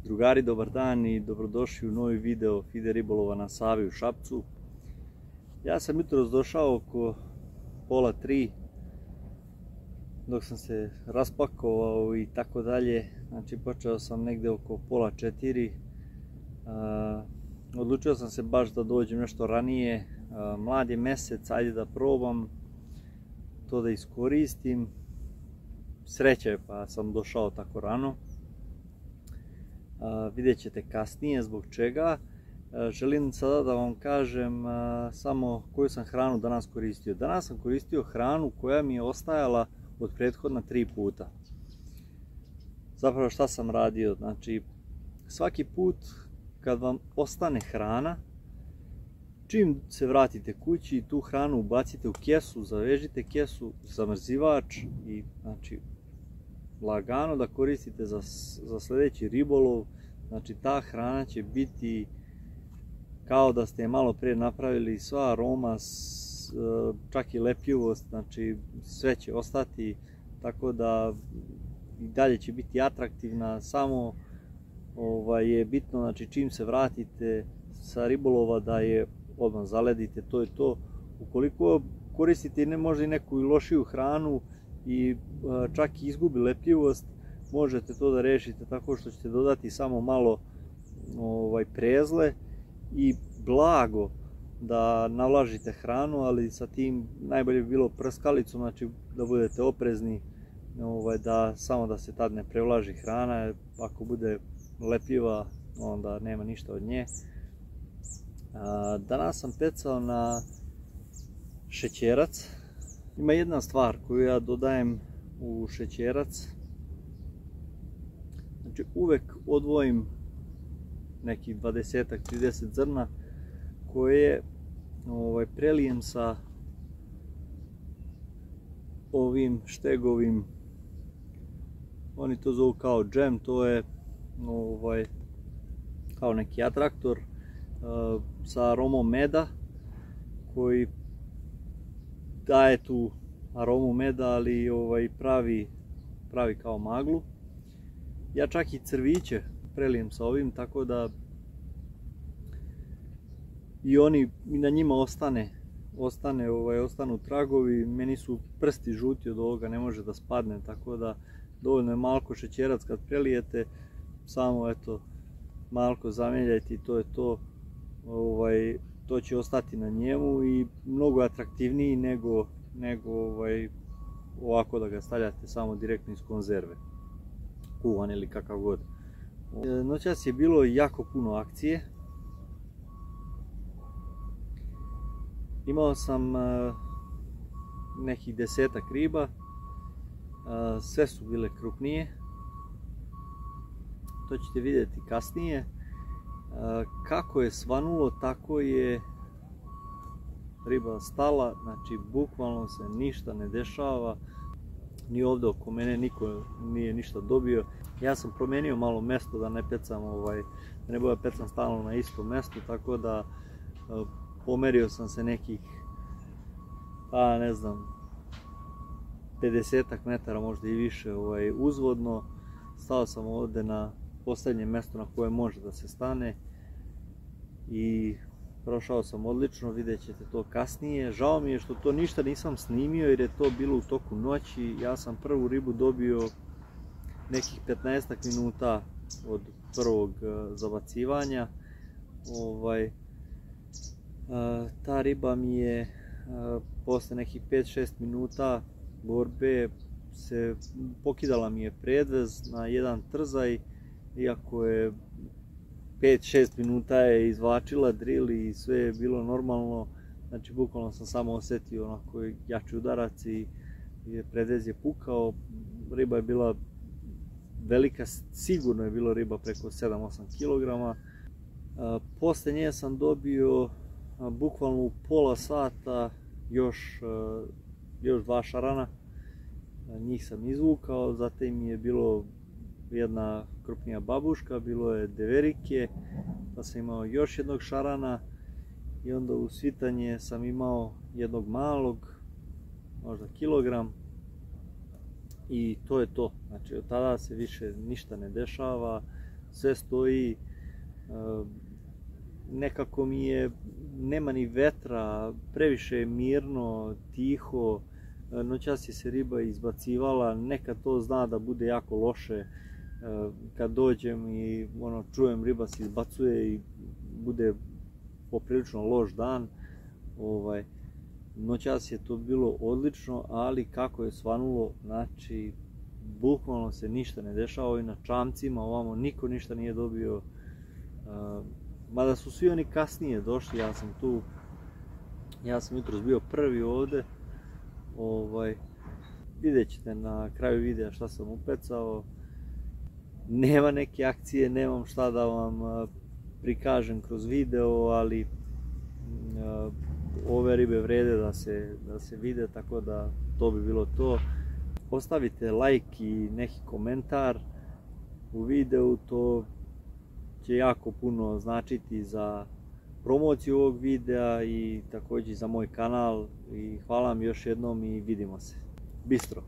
Drugari, dobar dan i dobrodošli u novi video Fide ribolova na Savi u Šapcu. Ja sam jutros došao oko pola 3, dok sam se raspakovao i tako dalje. Znači počeo sam negdje oko pola 4. Odlučio sam se baš da dođem nešto ranije. Mlad je mjesec, ajde da probam to da iskoristim. Sreća je pa sam došao tako rano. Vidjet ćete kasnije zbog čega. Želim sada da vam kažem samo koju sam hranu danas koristio. Danas sam koristio hranu koja mi je ostajala od prethodna 3 puta. Zapravo šta sam radio? Znači svaki put kad vam ostane hrana, čim se vratite kući, tu hranu ubacite u kesu, zavežite kesu, zamrzivač i znači lagano da koristite za sljedeći ribolov. Znači ta hrana će biti kao da ste je malo prije napravili, sva aroma, čak i lepljivost, znači sve će ostati, tako da i dalje će biti atraktivna. Samo je bitno, znači čim se vratite sa ribolova da je odmah zaledite, to je to. Ukoliko koristite možda i neku lošiju hranu i čak i izgubi lepljivost, možete to da rešite tako što ćete dodati samo malo prezle i blago da navlažite hranu, ali sa tim najbolje bi bilo prskalicom, znači da budete oprezni, samo da se tad ne prevlaži hrana. Ako bude lepljiva, onda nema ništa od nje. Danas sam pecao na šećerac. Ima jedna stvar koju ja dodajem u šećerac. Znači uvek odvojim nekih 20-30 zrna koje prelijem sa ovim štegovim, oni to zovu kao džem, to je kao neki atraktor sa aromom meda koji daje tu aromu meda, ali pravi kao maglu. Ja čak i crviće prelijem sa ovim, tako da i na njima ostanu tragovi. Meni su prsti žuti od ovoga, ne može da spadne, tako da dovoljno je malko šećerac kad prelijete, samo eto malko zameljajte i to je to. To će ostati na njemu i mnogo atraktivniji nego ovako da ga stavljate samo direktno iz konzerve, kuvan ili kakav god. Noćas je bilo jako puno akcije. Imao sam nekih 10-ak riba, sve su bile krupnije, to ćete vidjeti kasnije. Kako je svanulo, tako je riba stala, znači bukvalno se ništa ne dešava, ni ovdje oko mene niko nije ništa dobio. Ja sam promijenio malo mjesto da ne pecam, da ne bude pecam stalno na istom mjestu, tako da pomerio sam se nekih, ne znam, 50-ak metara, možda i više uzvodno. Stao sam ovdje na posljednje mjesto na koje može da se stane i prošao sam odlično, vidjet ćete to kasnije. Žao mi je što to ništa nisam snimio jer je to bilo u toku noći. Ja sam prvu ribu dobio nekih 15-ak minuta od prvog zabacivanja. Ta riba mi je posle nekih 5-6 minuta borbe pokidala mi je predvez na jedan trzaj, iako je 5-6 minuta je izvlačila drill i sve je bilo normalno. Znači bukvalno sam samo osjetio onako jači udarac i predvez je pukao. Riba je bila velika, sigurno je bila riba preko 7-8 kg. Posle nje sam dobio bukvalno u pola sata još 2 šarana. Njih sam izvukao, zatim je bilo jedna krupnija babuška, bilo je deverike, pa sam imao još jednog šarana i onda u svitanje sam imao jednog malog, možda kilogram, i to je to. Znači od tada se više ništa ne dešava, sve stoji, nekako mi je, nema ni vetra, previše je mirno, tiho, noćas je se riba izbacivala, nekad to zna da bude jako loše, kad dođem i čujem riba se izbacuje i bude poprilično loš dan. Noćas je to bilo odlično, ali kako je svanulo, znači bukvalno se ništa ne dešava i na čamcima ovamo niko ništa nije dobio, mada su svi oni kasnije došli, ja sam jutros bio prvi ovde. Vidjet ćete na kraju videa šta sam upecao. Nema neke akcije, nemam šta da vam prikažem kroz video, ali ove ribe vrede da se vide, tako da to bi bilo to. Ostavite like i neki komentar u videu, to će jako puno značiti za promociju ovog videa i također za moj kanal. I hvala vam još jednom i vidimo se. Bistro!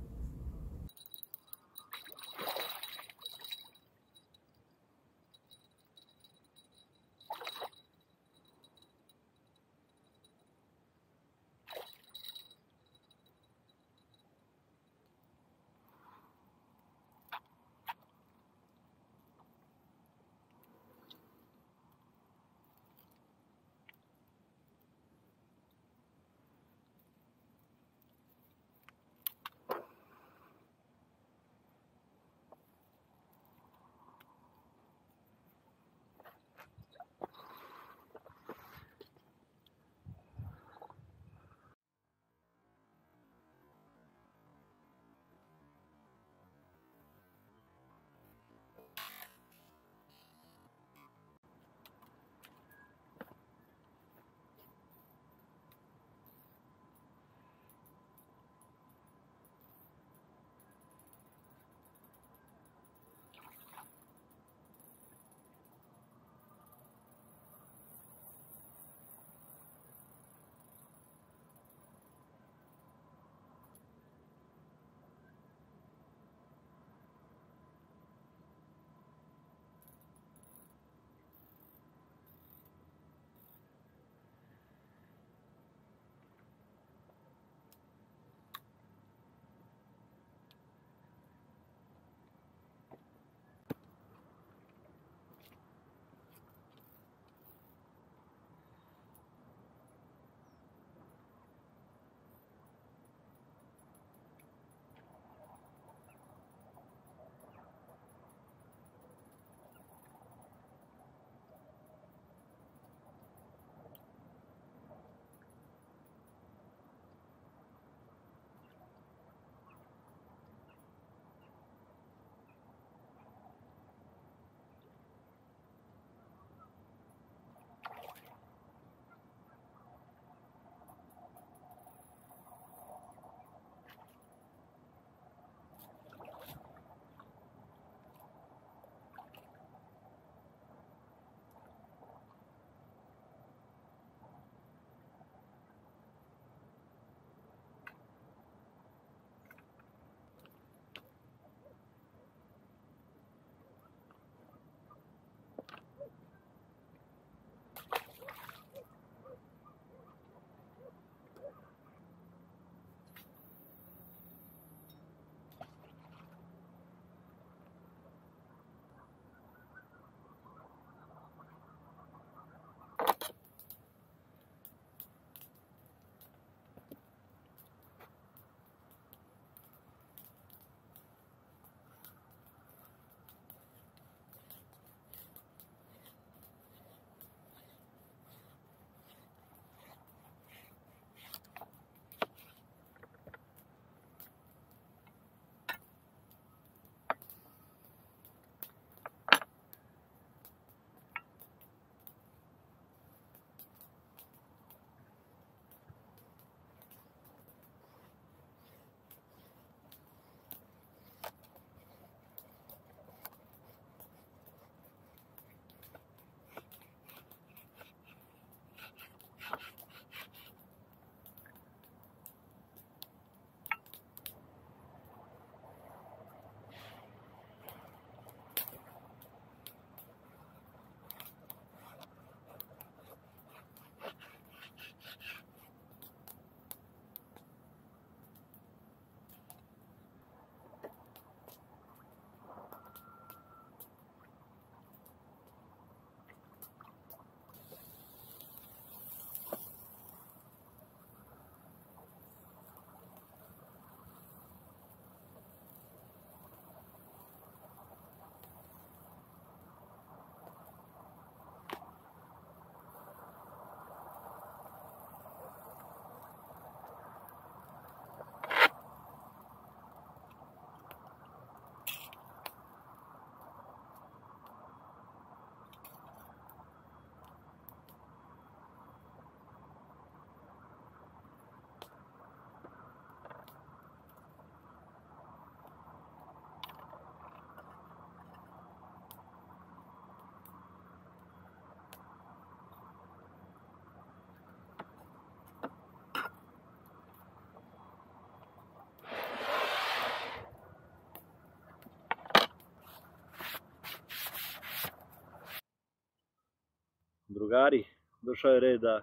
drugari, došao je red da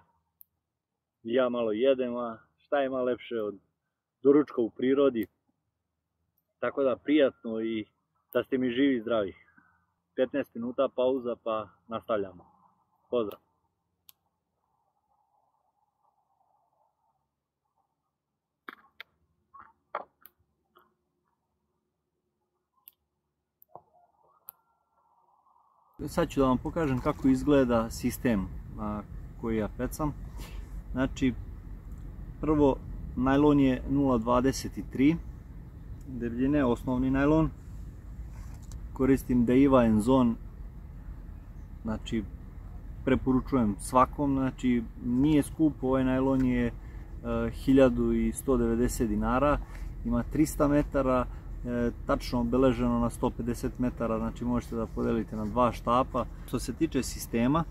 ja malo jedem, a šta ima lepše od doručka u prirodi. Tako da prijatno i da ste mi živi i zdravi. 15 minuta pauza pa nastavljamo. Pozdrav! Sad ću da vam pokažem kako izgleda sistem koji ja pecam. Znači, prvo najlon je 0,23 debljine, osnovni najlon. Koristim Daiwa Enzone, znači preporučujem svakom, znači nije skup, ovaj najlon je 1190 dinara, ima 300 metara, tačno obeleženo na 150 metara, znači možete da podelite na dva štapa. Što se tiče sistema,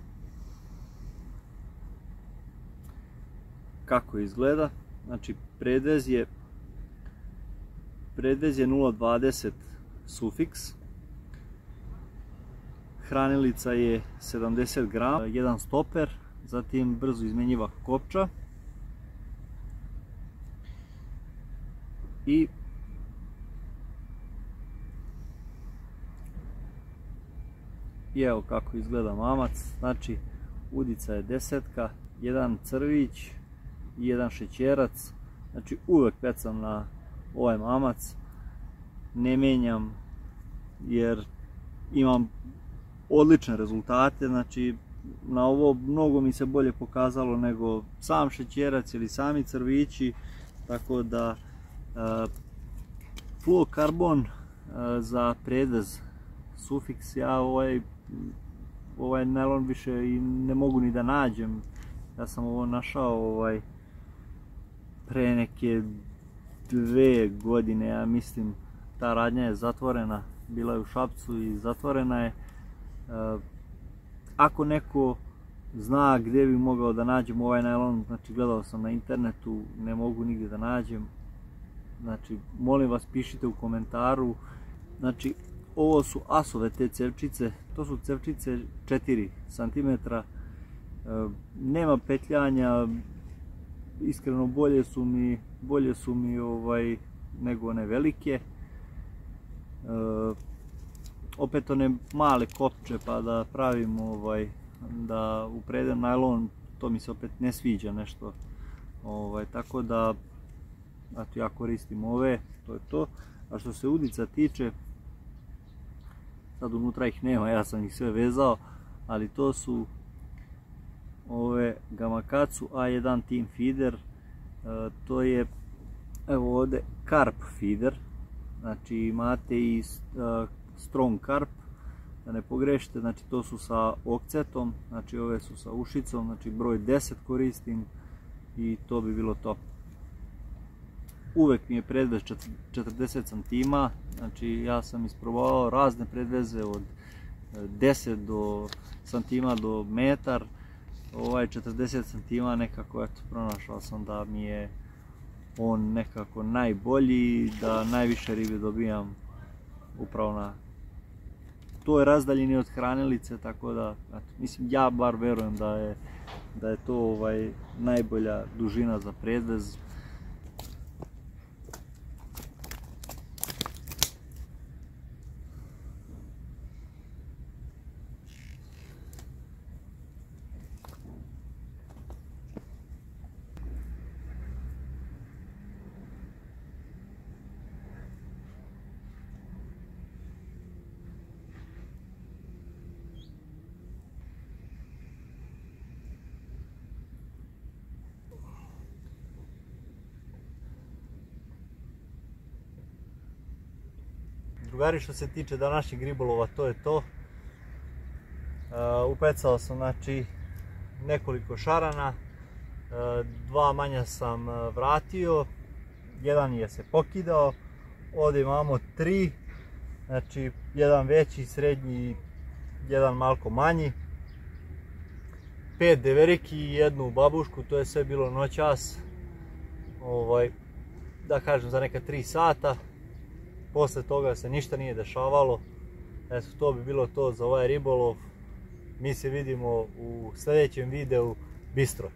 kako izgleda, znači predvez je 0,20 sufiks, hranilica je 70 grama, jedan stoper, zatim brzo izmenjiva kopča i evo kako izgleda mamac. Znači udica je 10, jedan crvić i jedan šećerac. Znači uvek pecam na ovaj mamac, ne menjam jer imam odlične rezultate. Znači na ovo mnogo mi se bolje pokazalo nego sam šećerac ili sami crvići, tako da fluokarbon za predvez sufiks, ja ovaj najlon više i ne mogu ni da nađem. Ja sam ovo našao pre neke 2 godine, ja mislim. Ta radnja je zatvorena, bila je u Šapcu i zatvorena je. Ako neko zna gdje bi mogao da nađem ovaj najlon, znači gledao sam na internetu, ne mogu nigdje da nađem. Znači molim vas, pišite u komentaru. Znači ovo su asove te cevčice, to su cevčice 4 cm, nema petljanja, iskreno bolje su mi nego one velike. Opet one male kopče pa da pravim da upredem najlon, to mi se opet ne sviđa nešto, tako da ja koristim ove, to je to. A što se udica tiče, sad unutra ih nema, ja sam ih sve vezao, ali to su ove Gamakatsu A1 Team Feeder, to je evo ovdje Carp Feeder, znači imate i Strong Carp, da ne pogrešite, znači to su sa okcetom, znači ove su sa ušicom, znači broj 10 koristim i to bi bilo to. Uvek mi je predvez 40 cm, znači ja sam isprobavao razne predveze od 10 cm do metar. Ovaj 40 cm nekako, eto, pronašao sam da mi je on nekako najbolji, da najviše ribe dobijam upravo na toj razdaljini od hranilice, tako da, eto, mislim, ja bar verujem da je to najbolja dužina za predvez. Drugari, što se tiče današnjeg ribolova, to je to. Upecao sam, znači, nekoliko šarana, 2 manja sam vratio, jedan je se pokidao, ovdje imamo 3, znači jedan veći, srednji i jedan malko manji, 5 deveriki i jednu babušku, to je sve bilo noćas, da kažem za neka 3 sata. Posle toga se ništa nije dešavalo. Eto, to bi bilo to za ovaj ribolov. Mi se vidimo u sljedećem videu. Bistro.